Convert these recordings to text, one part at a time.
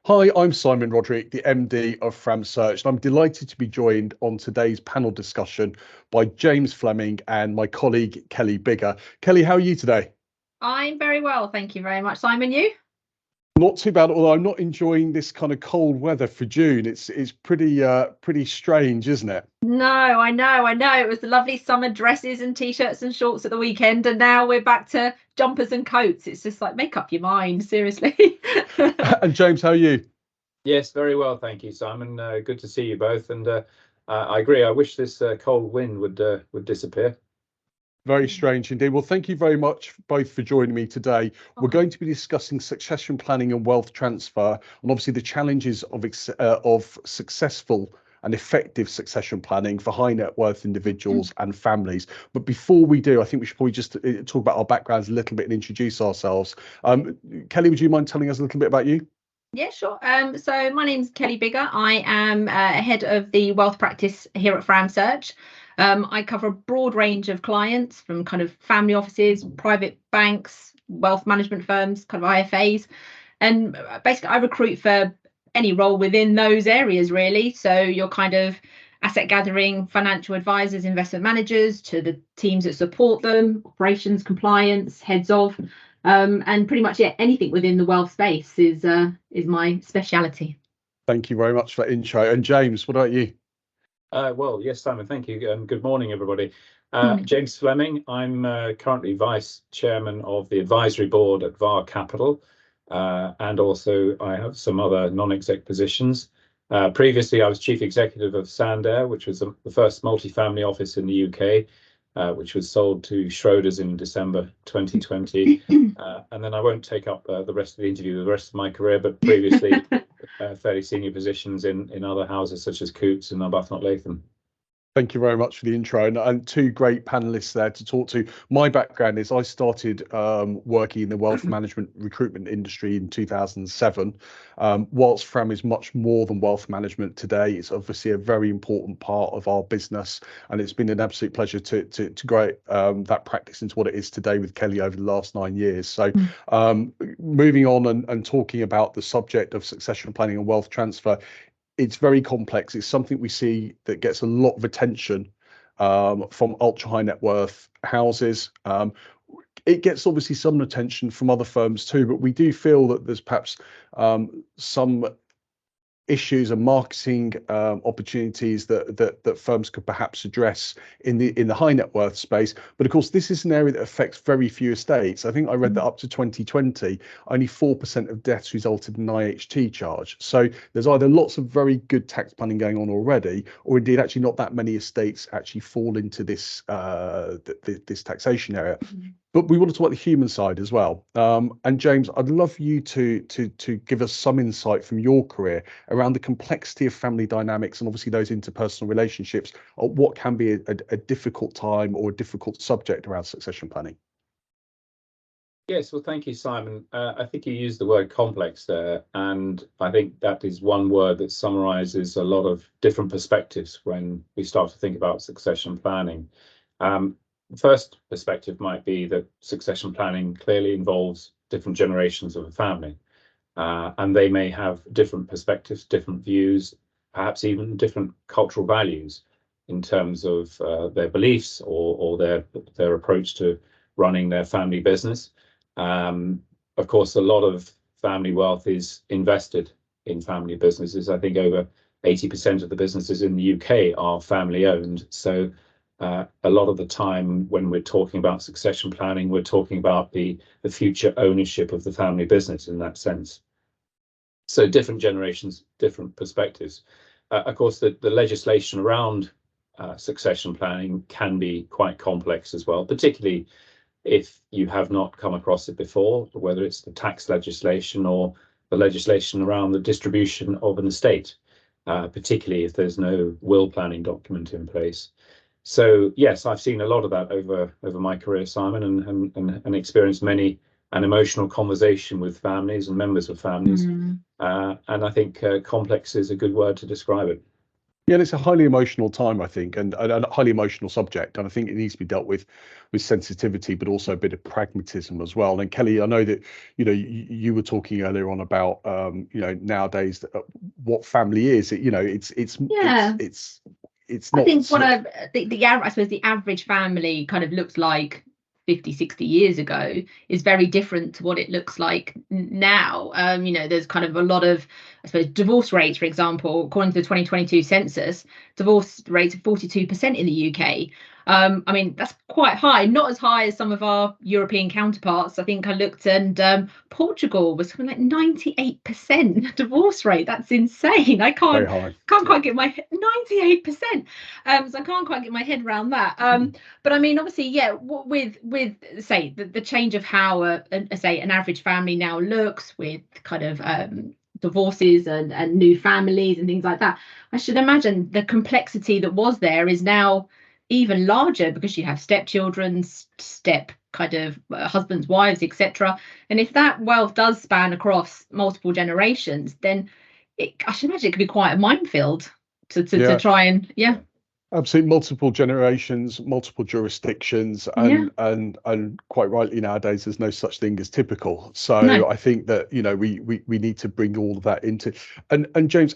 Hi, I'm Simon Roderick, the MD of Fram, and I'm delighted to be joined on today's panel discussion by James Fleming and my colleague Kelly Biggar. Kelly, how are you today? I'm very well, thank you very much. Simon, you? Not too bad, although I'm not enjoying this kind of cold weather for June. It's pretty strange, isn't it? No, I know. It was the lovely summer dresses and t-shirts and shorts at the weekend, and now we're back to jumpers and coats. It's just like, make up your mind, seriously. And James, how are you? Yes, very well, thank you, Simon. Good to see you both, and I agree. I wish this cold wind would disappear. Very strange indeed. Well, thank you very much both for joining me today. We're going to be discussing succession planning and wealth transfer, and obviously the challenges of successful and effective succession planning for high net worth individuals and families. But before we do, I think we should probably just talk about our backgrounds a little bit and introduce ourselves. Kelly, would you mind telling us a little bit about you? Yeah, sure. So my name's Kelly Biggar. I am head of the wealth practice here at Fram Search. I cover a broad range of clients from kind of family offices, private banks, wealth management firms, kind of IFAs. And basically, I recruit for any role within those areas, really. So you're kind of asset gathering, financial advisors, investment managers, to the teams that support them, operations, compliance, heads of. And pretty much, anything within the wealth space is my speciality. Thank you very much for that intro. And James, what about you? Well, yes, Simon, thank you. Good morning, everybody. James Fleming. I'm currently Vice Chairman of the Advisory Board at VAR Capital, and also I have some other non-exec positions. Previously, I was Chief Executive of Sandaire, which was the first multifamily office in the UK, which was sold to Schroders in December 2020. And then I won't take up the rest of the interview, the rest of my career, but previously fairly senior positions in other houses such as Coutts and Arbuthnot Latham. Thank you very much for the intro, and two great panelists there to talk to. My background is I started working in the wealth management recruitment industry in 2007. Whilst Fram is much more than wealth management today, it's obviously a very important part of our business, and it's been an absolute pleasure to grow that practice into what it is today with Kelly over the last 9 years. So moving on and talking about the subject of succession planning and wealth transfer, it's very complex. It's something we see that gets a lot of attention from ultra high net worth houses. It gets obviously some attention from other firms too, but we do feel that there's perhaps some issues and marketing opportunities that firms could perhaps address in the high net worth space. But of course, this is an area that affects very few estates. I think I read that up to 2020, only 4% of deaths resulted in an IHT charge. So there's either lots of very good tax planning going on already, or indeed actually not that many estates actually fall into this this taxation area. But we want to talk about the human side as well. And James, I'd love you to give us some insight from your career around the complexity of family dynamics and obviously those interpersonal relationships, or what can be a difficult time or a difficult subject around succession planning. Yes, well, thank you, Simon. I think you used the word complex there, and I think that is one word that summarizes a lot of different perspectives when we start to think about succession planning. The first perspective might be that succession planning clearly involves different generations of a family, and they may have different perspectives, different views, perhaps even different cultural values in terms of their beliefs or their approach to running their family business. Of course, a lot of family wealth is invested in family businesses. I think over 80% of the businesses in the UK are family owned. So a lot of the time when we're talking about succession planning, we're talking about the future ownership of the family business in that sense. So different generations, different perspectives. Of course, the legislation around succession planning can be quite complex as well, particularly if you have not come across it before, whether it's the tax legislation or the legislation around the distribution of an estate, particularly if there's no will planning document in place. So yes, I've seen a lot of that over my career, Simon, and experienced many an emotional conversation with families and members of families. And I think complex is a good word to describe it. Yeah, and it's a highly emotional time, I think, and a highly emotional subject, and I think it needs to be dealt with sensitivity, but also a bit of pragmatism as well. And Kelly, I know that you were talking earlier on about nowadays what family is. Yeah. It's I not. think I suppose the average family kind of looks like 50, 60 years ago is very different to what it looks like now. There's kind of a lot of, I suppose, divorce rates, for example, according to the 2022 census, divorce rates of 42% in the UK. I mean, that's quite high, not as high as some of our European counterparts. I think I looked, and Portugal was something like 98% divorce rate. That's insane. I Very high. can't quite get my 98%. So I can't quite get my head around that. But I mean, obviously, yeah, with say the change of how say an average family now looks, with kind of divorces and new families and things like that, I should imagine the complexity that was there is now even larger, because you have stepchildren, step kind of husbands, wives, etc. And if that wealth does span across multiple generations, then I should imagine it could be quite a minefield to try and Absolutely, multiple generations, multiple jurisdictions, and quite rightly nowadays there's no such thing as typical. So No. I think that we need to bring all of that into. And James,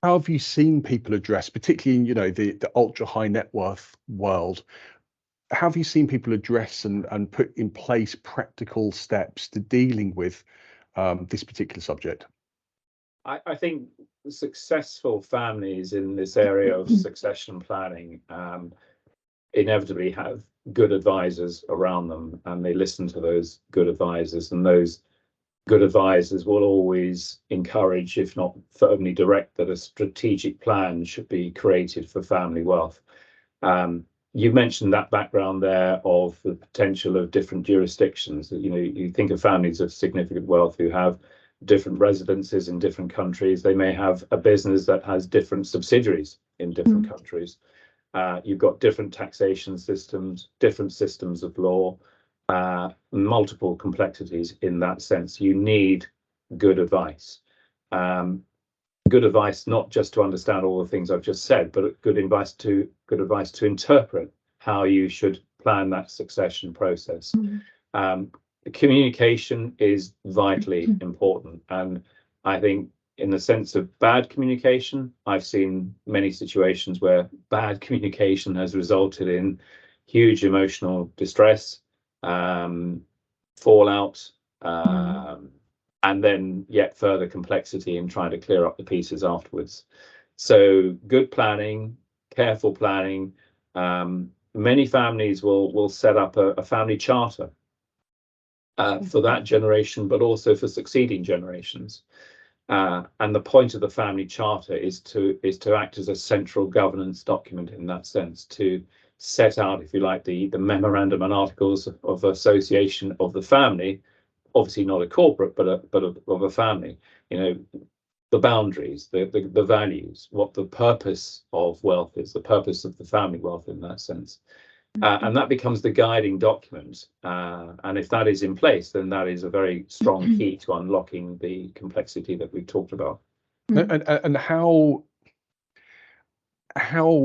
how have you seen people address, particularly in the ultra high net worth world? How have you seen people address and put in place practical steps to dealing with this particular subject? I think successful families in this area of succession planning inevitably have good advisors around them, and they listen to those good advisors, and those good advisors will always encourage, if not firmly direct, that a strategic plan should be created for family wealth. You mentioned that background there of the potential of different jurisdictions. You think of families of significant wealth who have different residences in different countries. They may have a business that has different subsidiaries in different countries. You've got different taxation systems, different systems of law, multiple complexities in that sense. You need good advice. Good advice, not just to understand all the things I've just said, but good advice to interpret how you should plan that succession process. Communication is vitally important, and I think in the sense of bad communication, I've seen many situations where bad communication has resulted in huge emotional distress, fallout, and then yet further complexity in trying to clear up the pieces afterwards. So good planning, careful planning. Many families will set up a family charter for that generation, but also for succeeding generations. And the point of the family charter is to act as a central governance document in that sense, to set out, if you like, the memorandum and articles of association of the family, obviously not a corporate, but of a family. The boundaries, the values, what the purpose of wealth is, the purpose of the family wealth in that sense. And that becomes the guiding document. And if that is in place, then that is a very strong key to unlocking the complexity that we've talked about. And how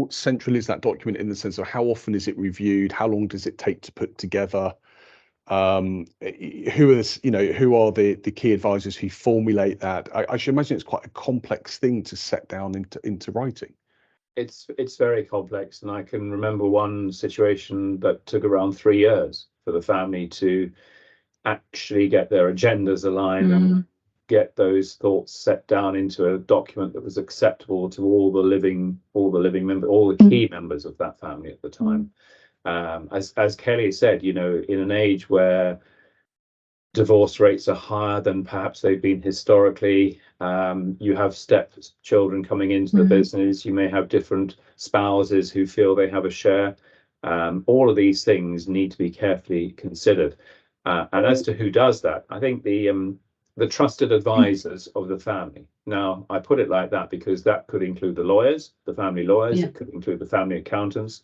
central is that document in the sense of how often is it reviewed? How long does it take to put together? Who are the key advisors who formulate that? I should imagine it's quite a complex thing to set down into writing. It's very complex, and I can remember one situation that took around 3 years for the family to actually get their agendas aligned and get those thoughts set down into a document that was acceptable to all the living members, all the key members of that family at the time. As Kelly said, in an age where divorce rates are higher than perhaps they've been historically, you have step children coming into the business, you may have different spouses who feel they have a share. All of these things need to be carefully considered. And as to who does that, I think the trusted advisors of the family. Now, I put it like that because that could include the lawyers, the family lawyers, it could include the family accountants.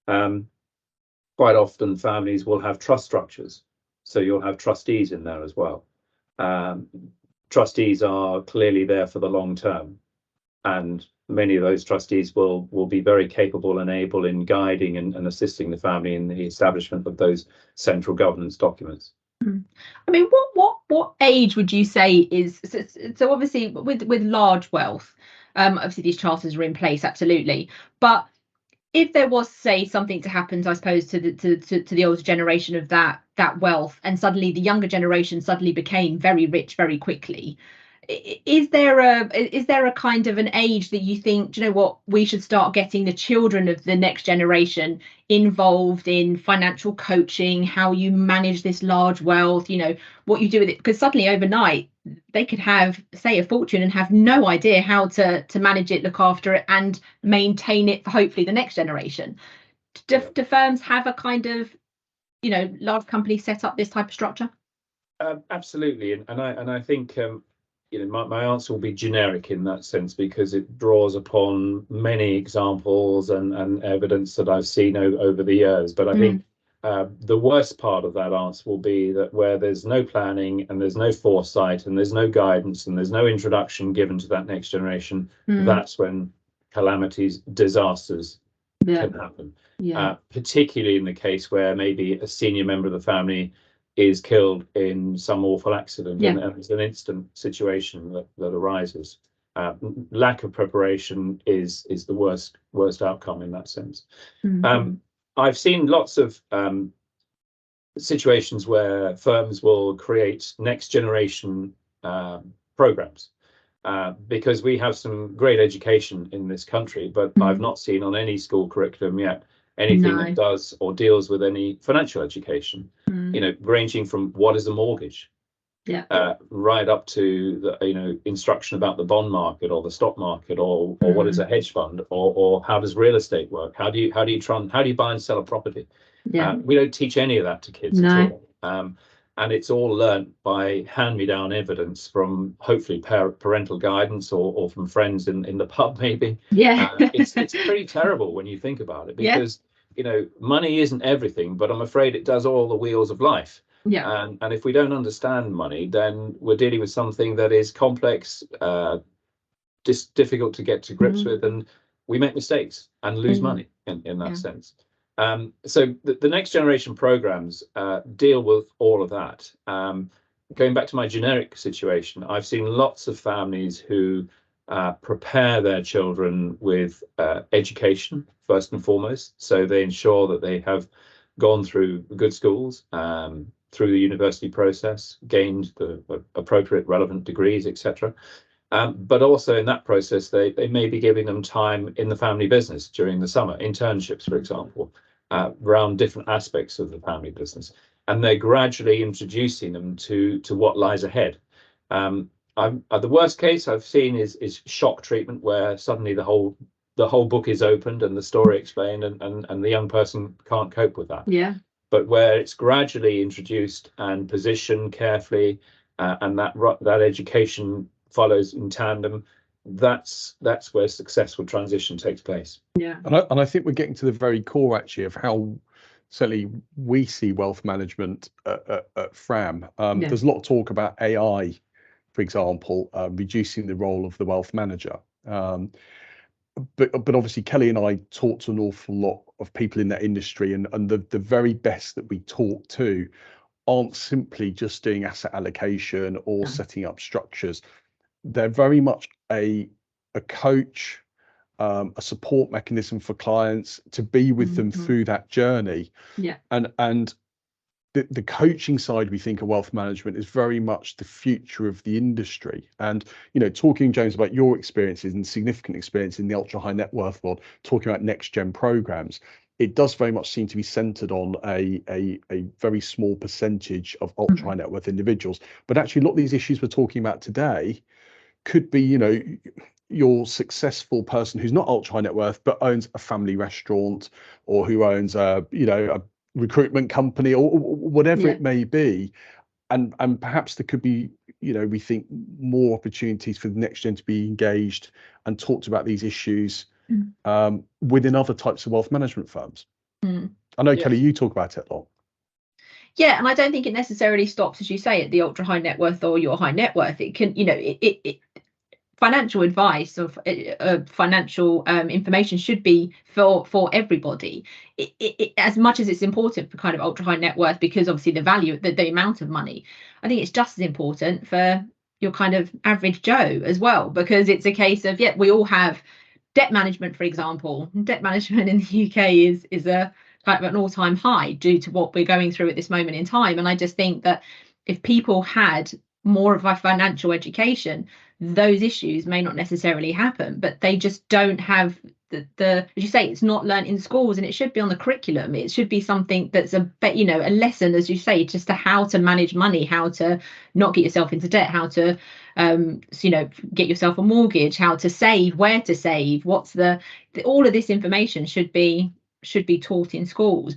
Quite often families will have trust structures. So you'll have trustees in there as well. Trustees are clearly there for the long term, and many of those trustees will be very capable and able in guiding and assisting the family in the establishment of those central governance documents. I mean, what age would you say is so obviously with large wealth, obviously these charters are in place, absolutely, but if there was, say, something to happen, I suppose, to the older generation of that wealth, and suddenly the younger generation suddenly became very rich very quickly, is there a kind of an age that you think, do you know what, we should start getting the children of the next generation involved in financial coaching, how you manage this large wealth, you know, what you do with it? Because suddenly overnight they could have, say, a fortune and have no idea how to manage it, look after it, and maintain it for hopefully the next generation. Do firms have a kind of, you know, large companies set up this type of structure? Absolutely, and I think you know, my answer will be generic in that sense, because it draws upon many examples and evidence that I've seen over the years. But I think the worst part of that answer will be that where there's no planning and there's no foresight and there's no guidance and there's no introduction given to that next generation, that's when calamities, disasters can happen. Particularly in the case where maybe a senior member of the family is killed in some awful accident, and it's an instant situation that arises. Lack of preparation is the worst outcome in that sense. I've seen lots of situations where firms will create next generation programs, because we have some great education in this country, but I've not seen on any school curriculum yet anything that does or deals with any financial education, you know, ranging from what is a mortgage, right up to the, you know, instruction about the bond market or the stock market, or what is a hedge fund, or how does real estate work? How do you buy and sell a property? We don't teach any of that to kids at all. And it's all learnt by hand-me-down evidence from hopefully parental guidance or from friends in the pub, maybe. It's pretty terrible when you think about it, because you know, money isn't everything, but I'm afraid it does all the wheels of life. And if we don't understand money, then we're dealing with something that is complex, difficult to get to grips with, and we make mistakes and lose money in that sense. So the next generation programs deal with all of that. Going back to my generic situation, I've seen lots of families who prepare their children with education first and foremost. So they ensure that they have gone through good schools, through the university process, gained the appropriate relevant degrees, etc. But also in that process, they may be giving them time in the family business during the summer, internships, for example, around different aspects of the family business. And they're gradually introducing them to what lies ahead. The worst case I've seen is shock treatment, where suddenly the whole book is opened and the story explained, and the young person can't cope with that. But where it's gradually introduced and positioned carefully, and that education follows in tandem, that's where successful transition takes place. And I think we're getting to the very core actually of how certainly we see wealth management at Fram. There's a lot of talk about AI, for example, reducing the role of the wealth manager. But obviously Kelly and I talk to an awful lot of people in that industry, and the very best that we talk to aren't simply just doing asset allocation or setting up structures. They're very much a coach, a support mechanism for clients to be with them through that journey. And the coaching side, we think of wealth management, is very much the future of the industry. And, you know, talking, James, about your experiences and significant experience in the ultra high net worth world, talking about next gen programs, it does very much seem to be centered on a very small percentage of ultra high net worth individuals. But actually, a lot of these issues we're talking about today could be, you know, your successful person who's not ultra high net worth but owns a family restaurant, or who owns a recruitment company, or whatever it may be, and perhaps there could be, you know, we think more opportunities for the next gen to be engaged and talked about these issues within other types of wealth management firms. I know, Kelly, you talk about it a lot. And I don't think it necessarily stops, as you say, at the ultra high net worth or your high net worth. It can, you know, financial advice or financial information should be for everybody. As much as it's important for kind of ultra high net worth, because obviously the value, the amount of money, I think it's just as important for your kind of average Joe as well, because it's a case of, yeah, we all have debt management, for example. Debt management in the UK is a kind of an all-time high due to what we're going through at this moment in time. And I just think that if people had more of a financial education, those issues may not necessarily happen, but they just don't have the as you say, it's not learned in schools, and it should be on the curriculum. It should be something that's a lesson, as you say, just to how to manage money, how to not get yourself into debt, how to get yourself a mortgage, how to save, where to save, what's all of this information should be taught in schools.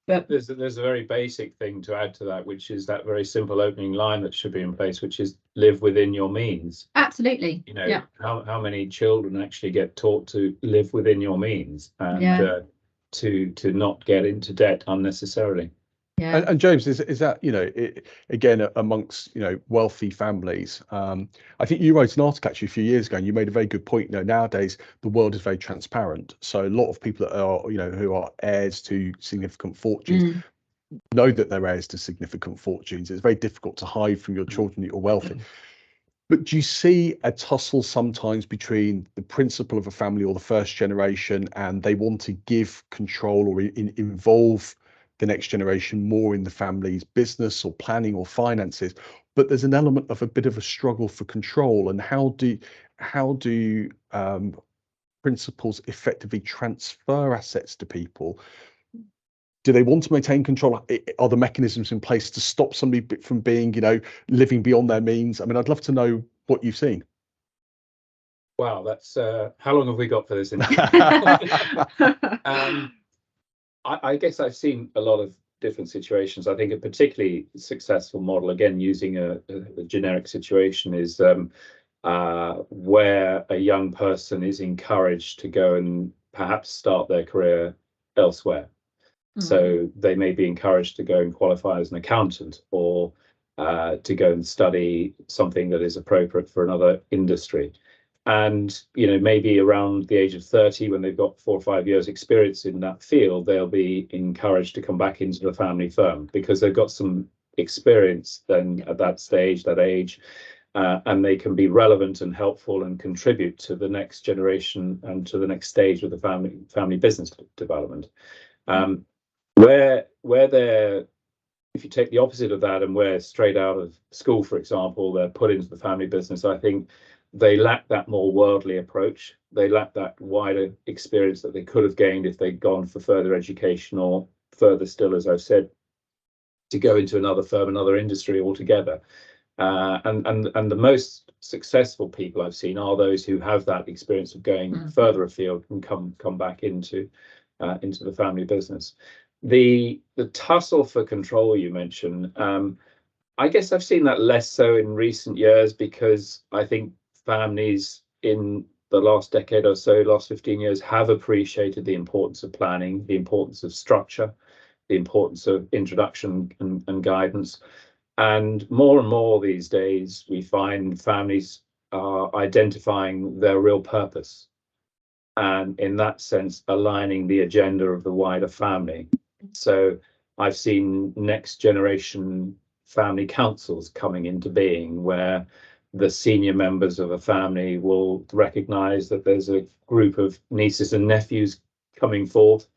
But there's a very basic thing to add to that, which is that very simple opening line that should be in place, which is live within your means. Absolutely. Yeah. How many children actually get taught to live within your means and to not get into debt unnecessarily? Yeah. And James, is that, again, amongst, wealthy families, I think you wrote an article actually a few years ago, and you made a very good point. Nowadays the world is very transparent. So a lot of people that are, who are heirs to significant fortunes know that they're heirs to significant fortunes. It's very difficult to hide from your children that you're wealthy. But do you see a tussle sometimes between the principal of a family or the first generation, and they want to give control or involve the next generation more in the family's business or planning or finances, but there's an element of a bit of a struggle for control? And how do principals effectively transfer assets to people? Do they want to maintain control? Are the mechanisms in place to stop somebody from being, living beyond their means? I mean, I'd love to know what you've seen. Wow, that's how long have we got for this? I guess I've seen a lot of different situations. I think a particularly successful model, again, using a generic situation, is where a young person is encouraged to go and perhaps start their career elsewhere. So they may be encouraged to go and qualify as an accountant, or to go and study something that is appropriate for another industry. And maybe around the age of 30, when they've got 4 or 5 years experience in that field, they'll be encouraged to come back into the family firm because they've got some experience then at that stage, that age, and they can be relevant and helpful and contribute to the next generation and to the next stage of the family business development. Where they're, if you take the opposite of that, and where straight out of school, for example, they're put into the family business, I think they lack that more worldly approach. They lack that wider experience that they could have gained if they'd gone for further education, or further still, as I've said, to go into another firm, another industry altogether. And the most successful people I've seen are those who have that experience of going further afield and come back into the family business. The tussle for control you mentioned, I guess I've seen that less so in recent years, because I think families in the last decade or so, last 15 years, have appreciated the importance of planning, the importance of structure, the importance of introduction and guidance. And more these days, we find families are identifying their real purpose, and in that sense, aligning the agenda of the wider family. So I've seen next generation family councils coming into being, where the senior members of a family will recognize that there's a group of nieces and nephews coming forth,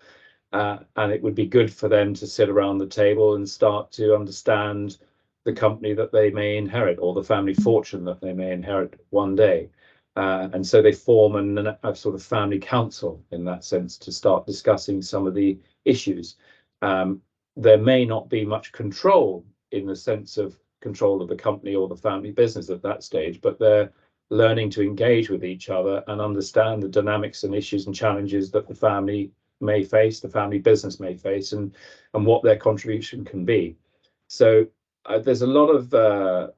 and it would be good for them to sit around the table and start to understand the company that they may inherit, or the family fortune that they may inherit one day. And so they form a sort of family council in that sense, to start discussing some of the issues. There may not be much control in the sense of control of the company or the family business at that stage, but they're learning to engage with each other and understand the dynamics and issues and challenges that the family may face, the family business may face, and what their contribution can be. So there's a lot of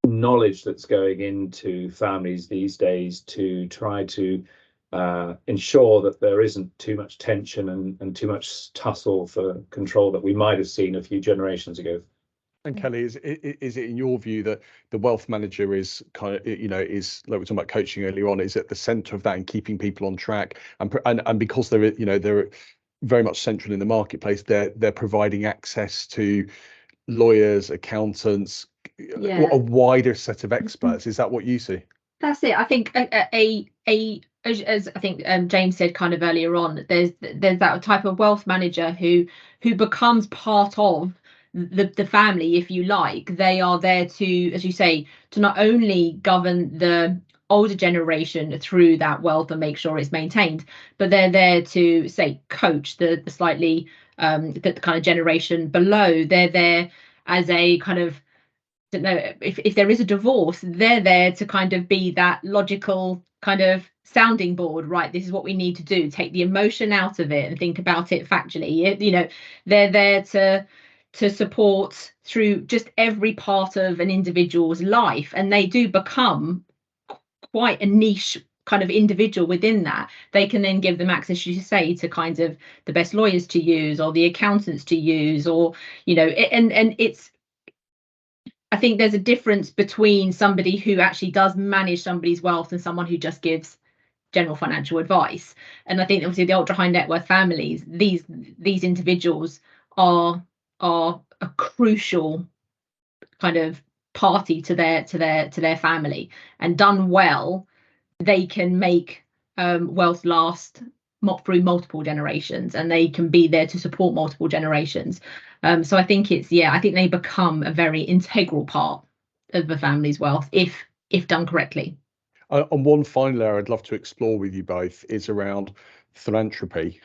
knowledge that's going into families these days to try to ensure that there isn't too much tension and too much tussle for control that we might have seen a few generations ago. And Kelly, is it in your view that the wealth manager is kind of, is like we were talking about coaching earlier on, is at the centre of that and keeping people on track, and because they're very much central in the marketplace, they're providing access to lawyers, accountants, a wider set of experts. Is that what you see? That's it. I think as I think James said kind of earlier on, there's that type of wealth manager who becomes part of the family, if you like. They are there to, as you say, to not only govern the older generation through that wealth and make sure it's maintained, but they're there to, say, coach the slightly the kind of generation below. They're there as a kind of, don't know, if there is a divorce, they're there to kind of be that logical kind of sounding board. Right, this is what we need to do. Take the emotion out of it and think about it factually. They're there to support through just every part of an individual's life, and they do become quite a niche kind of individual within that. They can then give them access, you say, to kind of the best lawyers to use or the accountants to use, or and it's, I think there's a difference between somebody who actually does manage somebody's wealth and someone who just gives general financial advice. And I think obviously the ultra high net worth families, these individuals are a crucial kind of party to their family, and done well, they can make wealth last through multiple generations, and they can be there to support multiple generations. So I think I think they become a very integral part of the family's wealth if done correctly. And one final area I'd love to explore with you both is around philanthropy.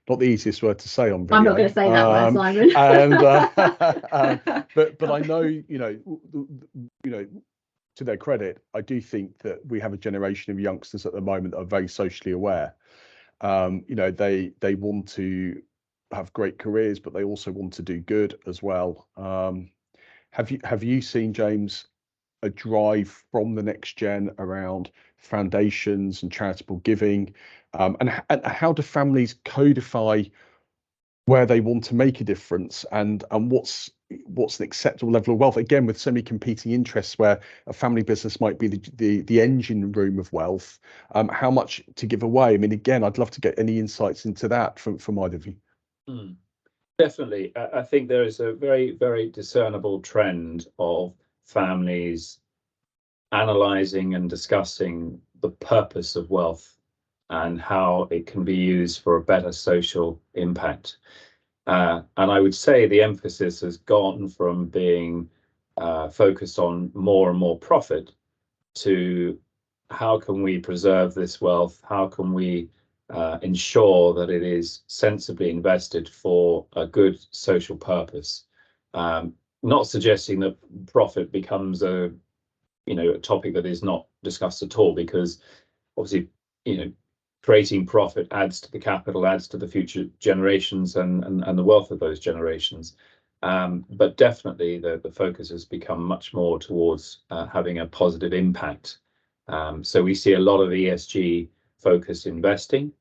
Not the easiest word to say on video. I'm not going to say that word, Simon. But I know, to their credit, I do think that we have a generation of youngsters at the moment that are very socially aware. They want to have great careers, but they also want to do good as well. Have you seen, James, a drive from the next gen around foundations and charitable giving, and how do families codify where they want to make a difference, and what's an acceptable level of wealth, again with so many competing interests, where a family business might be the engine room of wealth, how much to give away? I mean, again, I'd love to get any insights into that from either of you. Definitely. I think there is a very, very discernible trend of families analysing and discussing the purpose of wealth and how it can be used for a better social impact. And I would say the emphasis has gone from being focused on more and more profit to how can we preserve this wealth? How can we ensure that it is sensibly invested for a good social purpose? Not suggesting that profit becomes a topic that is not discussed at all, because obviously, creating profit adds to the capital, adds to the future generations and the wealth of those generations. But definitely the focus has become much more towards having a positive impact. So we see a lot of ESG focused investing.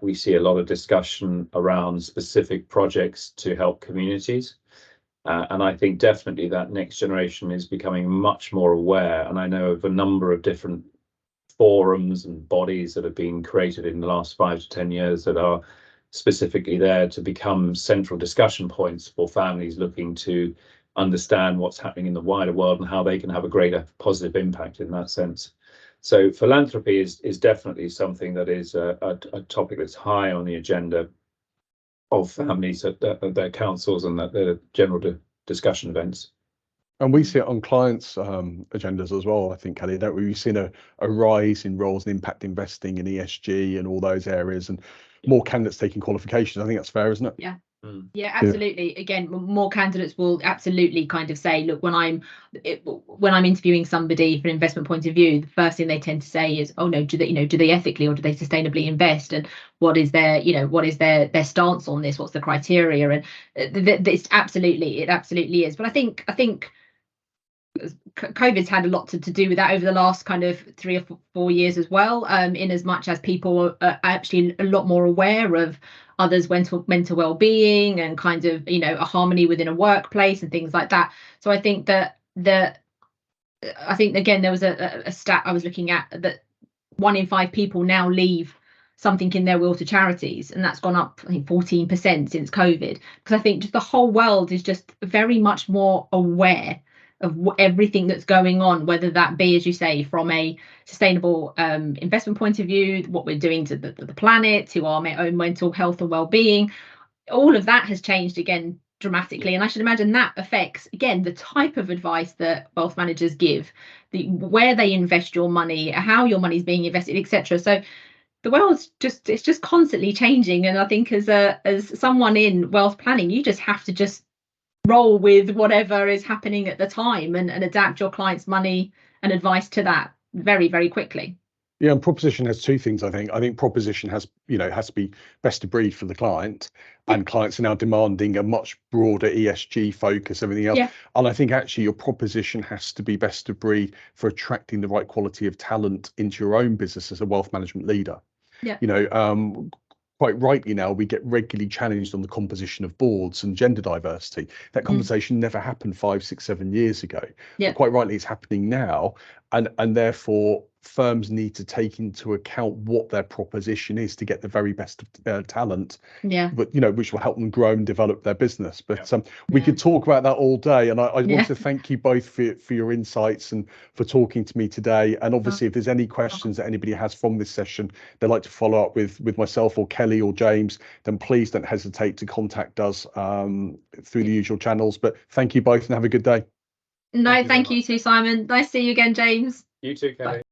We see a lot of discussion around specific projects to help communities. And I think definitely that next generation is becoming much more aware. And I know of a number of different forums and bodies that have been created in the last 5 to 10 years that are specifically there to become central discussion points for families looking to understand what's happening in the wider world and how they can have a greater positive impact in that sense. So philanthropy is definitely something that is a topic that's high on the agenda of families at their councils and at their general discussion events. And we see it on clients' agendas as well, I think, Kelly, don't we? We've seen a rise in roles in impact investing and ESG and all those areas, and more candidates taking qualifications. I think that's fair, isn't it? Yeah. Yeah, absolutely. Yeah. Again, more candidates will absolutely kind of say, look, when I'm interviewing somebody from an investment point of view, the first thing they tend to say is, oh no, do they ethically or do they sustainably invest, and what is their their stance on this? What's the criteria? And it absolutely is. But I think COVID's had a lot to do with that over the last kind of 3 or 4 years as well, in as much as people are actually a lot more aware of others mental well-being, and kind of, you know, a harmony within a workplace and things like that. So I think that I think again there was a stat I was looking at that 1 in 5 people now leave something in their will to charities, and that's gone up, I think, 14% since COVID, because I think just the whole world is just very much more aware of everything that's going on, whether that be, as you say, from a sustainable investment point of view, what we're doing to the planet, to our own mental health and well-being. All of that has changed again dramatically, and I should imagine that affects again the type of advice that wealth managers give, where they invest your money, how your money is being invested, etc. So the world's just constantly changing, and I think as someone in wealth planning, you just have to just roll with whatever is happening at the time, and adapt your clients' money and advice to that very, very quickly. Yeah, and proposition has two things, I think. I think proposition has to be best of breed for the client, and clients are now demanding a much broader ESG focus, everything else. Yeah. And I think actually your proposition has to be best of breed for attracting the right quality of talent into your own business as a wealth management leader. Yeah. You know, quite rightly now we get regularly challenged on the composition of boards and gender diversity. That conversation never happened 5, 6, 7 years ago. Yeah. But quite rightly it's happening now, and therefore firms need to take into account what their proposition is to get the very best of talent. Yeah. But you know, which will help them grow and develop their business. But we could talk about that all day, and I want to thank you both for your insights and for talking to me today. And obviously, if there's any questions that anybody has from this session they'd like to follow up with myself or Kelly or James, then please don't hesitate to contact us through the usual channels. But thank you both and have a good day. No, thank you too, Simon. Nice to see you again, James. You too, Kelly. Bye.